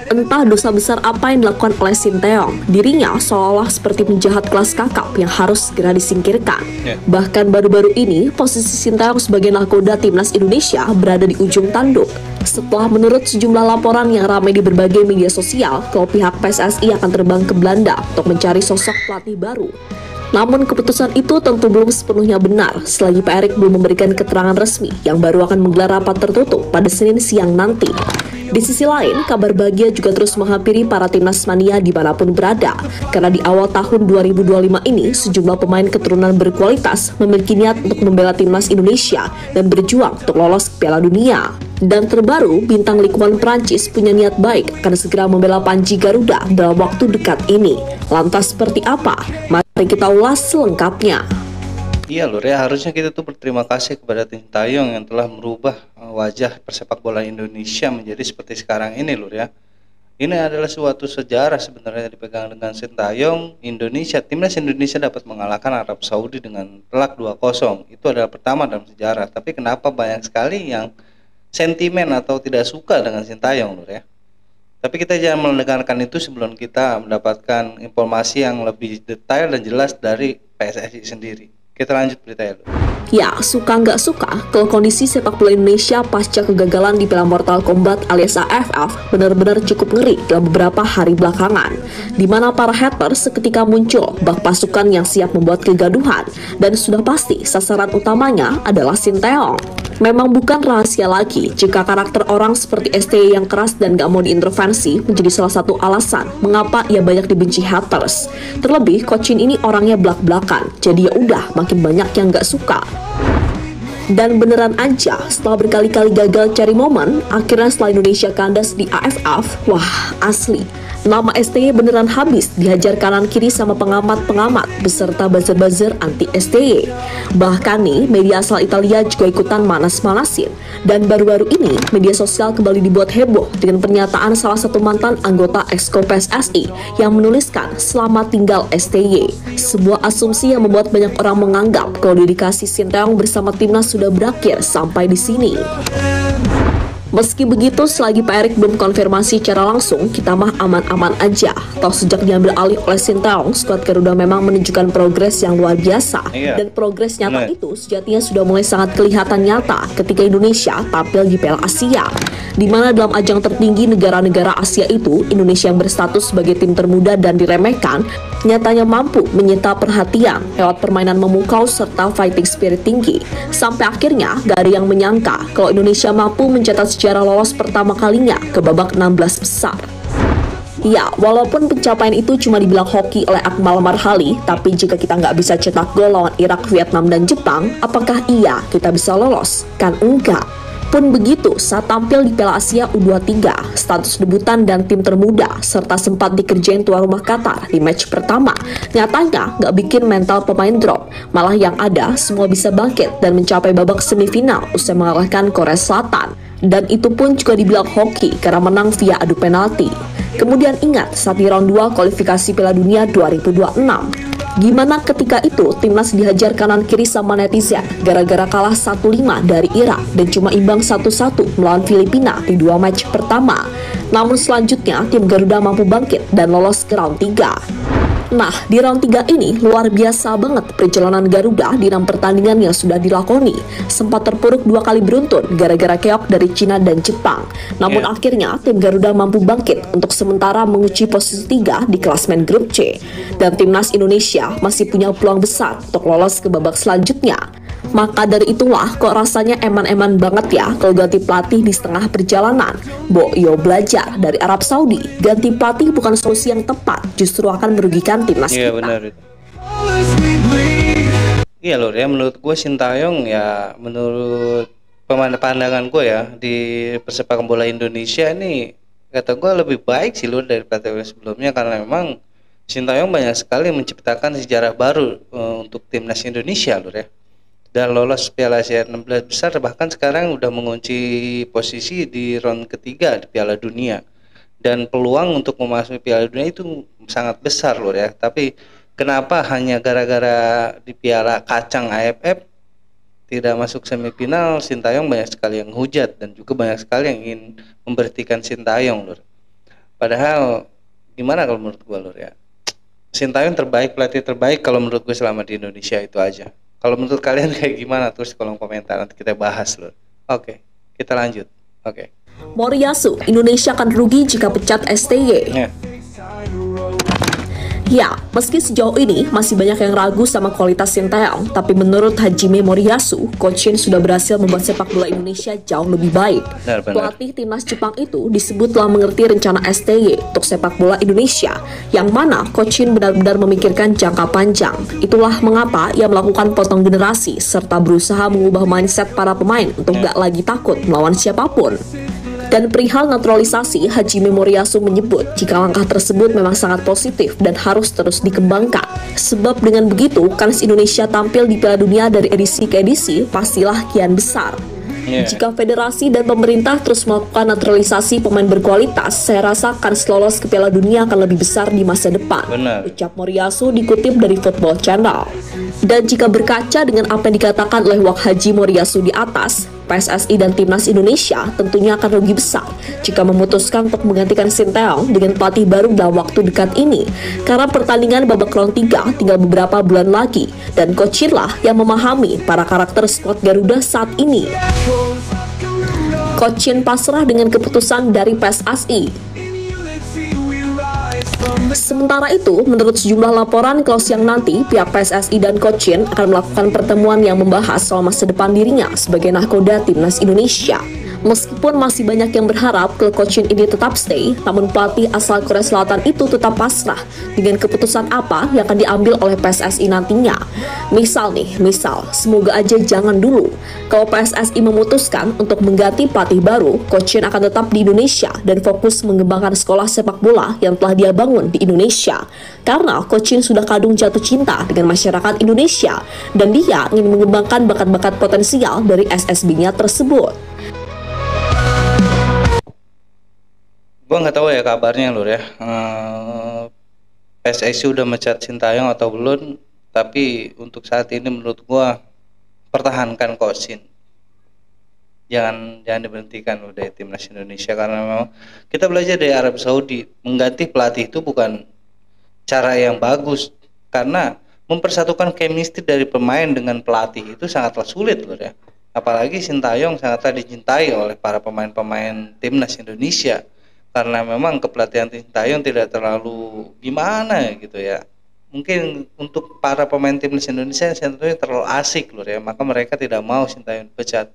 Entah dosa besar apa yang dilakukan oleh Sinteyong, dirinya seolah seperti penjahat kelas kakap yang harus segera disingkirkan. Bahkan baru-baru ini, posisi Sinteyong sebagai nakoda timnas Indonesia berada di ujung tanduk. Setelah menurut sejumlah laporan yang ramai di berbagai media sosial, kalau pihak PSSI akan terbang ke Belanda untuk mencari sosok pelatih baru. Namun keputusan itu tentu belum sepenuhnya benar selagi Pak Erick belum memberikan keterangan resmi yang baru akan menggelar rapat tertutup pada Senin siang nanti. Di sisi lain, kabar bahagia juga terus menghampiri para timnas mania dimanapun berada. Karena di awal tahun 2025 ini, sejumlah pemain keturunan berkualitas memiliki niat untuk membela timnas Indonesia dan berjuang untuk lolos ke Piala Dunia. Dan terbaru, bintang lingkungan Prancis punya niat baik akan segera membela Panji Garuda dalam waktu dekat ini. Lantas seperti apa? Mari kita ulas selengkapnya. Iya Lur ya, harusnya kita tuh berterima kasih kepada Sintayong yang telah merubah wajah persepak bola Indonesia menjadi seperti sekarang ini Lur ya. Ini adalah suatu sejarah sebenarnya dipegang dengan Sintayong. Timnas Indonesia dapat mengalahkan Arab Saudi dengan telak 2-0. Itu adalah pertama dalam sejarah. Tapi kenapa banyak sekali yang sentimen atau tidak suka dengan Sintayong Lur ya. Tapi kita jangan mendengarkan itu sebelum kita mendapatkan informasi yang lebih detail dan jelas dari PSSI sendiri. Kita lanjut beritanya dulu. Ya, suka nggak suka, kalau kondisi sepak bola Indonesia pasca kegagalan di Piala Mortal Kombat alias AFF benar-benar cukup ngeri dalam beberapa hari belakangan, di mana para haters seketika muncul bak pasukan yang siap membuat kegaduhan, dan sudah pasti sasaran utamanya adalah Sinteyong. Memang bukan rahasia lagi jika karakter orang seperti STY yang keras dan gak mau diintervensi menjadi salah satu alasan mengapa ia banyak dibenci haters. Terlebih, Cocin ini orangnya belak-belakan, jadi ya udah makin banyak yang gak suka. Dan beneran aja, setelah berkali-kali gagal cari momen, akhirnya setelah Indonesia kandas di AFF, wah asli, nama STY beneran habis dihajar kanan kiri sama pengamat-pengamat beserta buzzer-buzzer anti STY. Bahkan nih, media asal Italia juga ikutan manas-manasin. Dan baru-baru ini, media sosial kembali dibuat heboh dengan pernyataan salah satu mantan anggota Exco PSSI yang menuliskan "Selamat tinggal STY". Sebuah asumsi yang membuat banyak orang menganggap kalau dedikasi Sinteyong bersama timnas sudah berakhir sampai di sini. Meski begitu, selagi Pak Erick belum konfirmasi secara langsung, kita mah aman-aman aja. Toh sejak diambil alih oleh Sinteyong, skuad Garuda memang menunjukkan progres yang luar biasa. Dan progres nyata itu sejatinya sudah mulai sangat kelihatan nyata ketika Indonesia tampil di Piala Asia. Di mana dalam ajang tertinggi negara-negara Asia itu, Indonesia yang berstatus sebagai tim termuda dan diremehkan, nyatanya mampu menyita perhatian lewat permainan memukau serta fighting spirit tinggi. Sampai akhirnya, gak ada yang menyangka kalau Indonesia mampu mencetak sejarah lolos pertama kalinya ke babak 16 besar. Ya, walaupun pencapaian itu cuma dibilang hoki oleh Akmal Marhali, tapi jika kita nggak bisa cetak gol lawan Irak, Vietnam, dan Jepang, apakah iya kita bisa lolos? Kan enggak. Pun begitu saat tampil di Piala Asia U23, status debutan dan tim termuda, serta sempat dikerjain tuan rumah Qatar di match pertama, nyatanya nggak bikin mental pemain drop, malah yang ada semua bisa bangkit dan mencapai babak semifinal usai mengalahkan Korea Selatan. Dan itu pun juga dibilang hoki karena menang via adu penalti. Kemudian ingat saat di round 2 kualifikasi Piala Dunia 2026. Gimana ketika itu timnas dihajar kanan kiri sama netizen gara-gara kalah 1-5 dari Irak dan cuma imbang 1-1 melawan Filipina di 2 match pertama. Namun selanjutnya tim Garuda mampu bangkit dan lolos ke round 3. Nah, di round 3 ini luar biasa banget perjalanan Garuda di 6 pertandingan yang sudah dilakoni. Sempat terpuruk 2 kali beruntun gara-gara keok dari Cina dan Jepang. Namun akhirnya tim Garuda mampu bangkit untuk sementara mengunci posisi 3 di klasmen grup C. Dan timnas Indonesia masih punya peluang besar untuk lolos ke babak selanjutnya. Maka dari itulah kok rasanya eman-eman banget ya kalau ganti pelatih di setengah perjalanan. Yo belajar dari Arab Saudi, ganti pelatih bukan solusi yang tepat, justru akan merugikan timnas kita. Iya benar itu. Iya Lur ya, menurut gue Sintayong ya, menurut pandangan gue ya di persepakan bola Indonesia ini, kata gue lebih baik sih Lur dari pelatih sebelumnya, karena memang Sintayong banyak sekali menciptakan sejarah baru untuk timnas Indonesia Lur ya. Dan lolos Piala Asia 16 besar, bahkan sekarang udah mengunci posisi di round ketiga di Piala Dunia, dan peluang untuk memasuki Piala Dunia itu sangat besar Lur ya. Tapi kenapa hanya gara-gara di Piala Kacang AFF tidak masuk semifinal, Sintayong banyak sekali yang hujat dan juga banyak sekali yang ingin memberhentikan Sintayong Lur. Padahal gimana kalau menurut gue lur ya, Sintayong terbaik, pelatih terbaik kalau menurut gue selama di Indonesia, itu aja. Kalau menurut kalian kayak gimana, tulis kolom komentar, nanti kita bahas lur. Oke, kita lanjut. Oke. Moriyasu, Indonesia akan rugi jika pecat STY. Ya, meski sejauh ini masih banyak yang ragu sama kualitas Sintayong, tapi menurut Hajime Moriyasu, Coach Shin sudah berhasil membuat sepak bola Indonesia jauh lebih baik. Benar. Pelatih timnas Jepang itu disebut telah mengerti rencana STY untuk sepak bola Indonesia, yang mana Coach Shin benar-benar memikirkan jangka panjang. Itulah mengapa ia melakukan potong generasi, serta berusaha mengubah mindset para pemain untuk gak lagi takut melawan siapapun. Dan perihal naturalisasi, Hajime Moriyasu menyebut jika langkah tersebut memang sangat positif dan harus terus dikembangkan. Sebab dengan begitu, kans Indonesia tampil di Piala Dunia dari edisi ke edisi pastilah kian besar. Jika federasi dan pemerintah terus melakukan naturalisasi pemain berkualitas, saya rasa kans lolos ke Piala Dunia akan lebih besar di masa depan. Ucap Moriyasu dikutip dari Football Channel. Dan jika berkaca dengan apa yang dikatakan oleh Wak Haji Moriyasu di atas, PSSI dan Timnas Indonesia tentunya akan rugi besar jika memutuskan untuk menggantikan Sintayong dengan pelatih baru dalam waktu dekat ini, karena pertandingan babak round 3 tinggal beberapa bulan lagi, dan Coach Shin lah yang memahami para karakter skuad Garuda saat ini. Coach Shin pasrah dengan keputusan dari PSSI. Sementara itu, menurut sejumlah laporan, kalau siang nanti pihak PSSI dan Coach Shin akan melakukan pertemuan yang membahas soal masa depan dirinya sebagai nahkoda timnas Indonesia. Meskipun masih banyak yang berharap ke Coach Shin ini tetap stay, namun pelatih asal Korea Selatan itu tetap pasrah dengan keputusan apa yang akan diambil oleh PSSI nantinya. Misal, semoga aja jangan dulu. Kalau PSSI memutuskan untuk mengganti pelatih baru, Coach Shin akan tetap di Indonesia dan fokus mengembangkan sekolah sepak bola yang telah dia bangun di Indonesia. Karena Coach Shin sudah kadung jatuh cinta dengan masyarakat Indonesia dan dia ingin mengembangkan bakat-bakat potensial dari SSB-nya tersebut. Gue nggak tahu ya kabarnya lur ya, PSSI udah mecat Sintayong atau belum, tapi untuk saat ini menurut gue pertahankan Coach Shin, jangan diberhentikan udah timnas Indonesia, karena memang kita belajar dari Arab Saudi, mengganti pelatih itu bukan cara yang bagus, karena mempersatukan chemistry dari pemain dengan pelatih itu sangatlah sulit lur ya, apalagi Sintayong sangatlah dicintai oleh para pemain-pemain timnas Indonesia. Karena memang kepelatihan Sintayong tidak terlalu gimana gitu ya. Mungkin untuk para pemain timnas Indonesia Sintayong terlalu asik lur ya, maka mereka tidak mau Sintayong dipecat.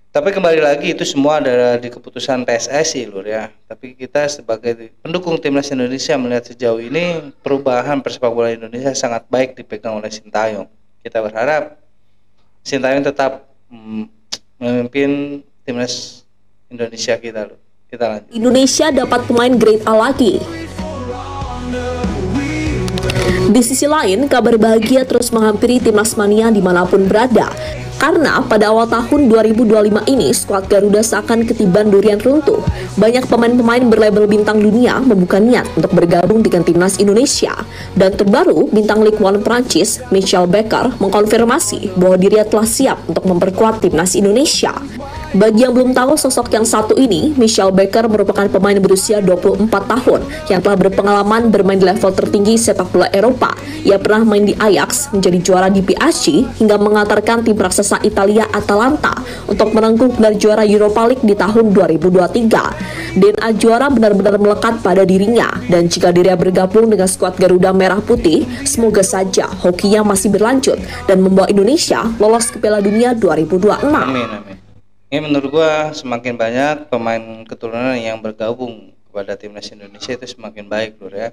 Tapi kembali lagi itu semua ada di keputusan PSSI lur ya. Tapi kita sebagai pendukung timnas Indonesia melihat sejauh ini perubahan persepak bola Indonesia sangat baik dipegang oleh Sintayong. Kita berharap Sintayong tetap memimpin timnas Indonesia kita lur. Indonesia dapat pemain grade A lagi. Di sisi lain, kabar bahagia terus menghampiri timnas mania dimanapun berada. Karena pada awal tahun 2025 ini, skuad Garuda seakan ketiban durian runtuh. Banyak pemain-pemain berlabel bintang dunia membuka niat untuk bergabung dengan timnas Indonesia. Dan terbaru, bintang Ligue 1 Prancis, Michel Becker, mengkonfirmasi bahwa dirinya telah siap untuk memperkuat timnas Indonesia. Bagi yang belum tahu sosok yang satu ini, Michel Becker merupakan pemain berusia 24 tahun yang telah berpengalaman bermain di level tertinggi sepak bola Eropa. Ia pernah main di Ajax, menjadi juara di PSG, hingga mengantarkan tim raksasa Italia Atalanta untuk merengkuh gelar juara Europa League di tahun 2023. DNA juara benar-benar melekat pada dirinya, dan jika dirinya bergabung dengan skuad Garuda Merah Putih, semoga saja hokinya masih berlanjut dan membawa Indonesia lolos ke Piala Dunia 2026. Amin. Ini menurut gua semakin banyak pemain keturunan yang bergabung kepada timnas Indonesia itu semakin baik lur ya.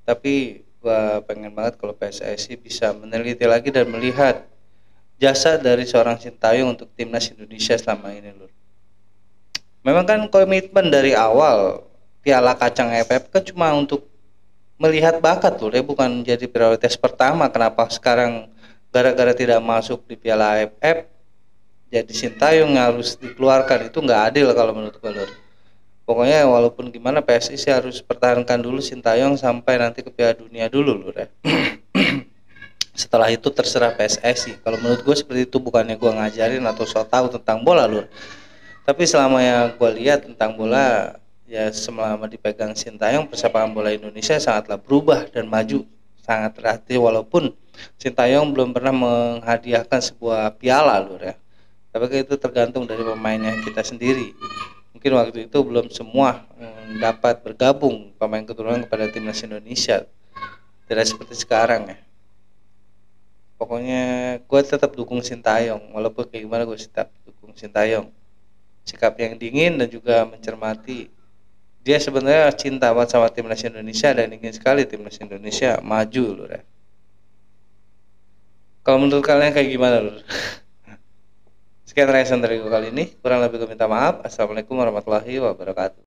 Tapi gua pengen banget kalau PSSI bisa meneliti lagi dan melihat jasa dari seorang Sintayong untuk timnas Indonesia selama ini lur. Memang kan komitmen dari awal Piala Kacang AFF kan cuma untuk melihat bakat lur ya, bukan jadi prioritas pertama. Kenapa sekarang gara-gara tidak masuk di Piala AFF jadi Sintayong harus dikeluarkan? Itu nggak adil kalau menurut gue lur. Pokoknya walaupun gimana PSSI harus pertahankan dulu Sintayong sampai nanti ke Piala Dunia dulu lur ya. Setelah itu terserah PSSI. Kalau menurut gue seperti itu, bukannya gue ngajarin atau so tau tentang bola lur. Tapi selama yang gue lihat tentang bola, ya selama dipegang Sintayong persepak bola Indonesia sangatlah berubah dan maju sangat terhati, walaupun Sintayong belum pernah menghadiahkan sebuah piala Lur ya, tapi itu tergantung dari pemainnya kita sendiri. Mungkin waktu itu belum semua dapat bergabung pemain keturunan kepada timnas Indonesia, tidak seperti sekarang ya. Pokoknya gue tetap dukung Sintayong, walaupun kayak gimana gue tetap dukung Sintayong. Sikap yang dingin dan juga mencermati. Dia sebenarnya cinta banget sama timnas Indonesia dan ingin sekali timnas Indonesia maju Lur ya. Kalau menurut kalian kayak gimana Lur? Sekian reaction dari gue kali ini, kurang lebih gue minta maaf. Assalamualaikum warahmatullahi wabarakatuh.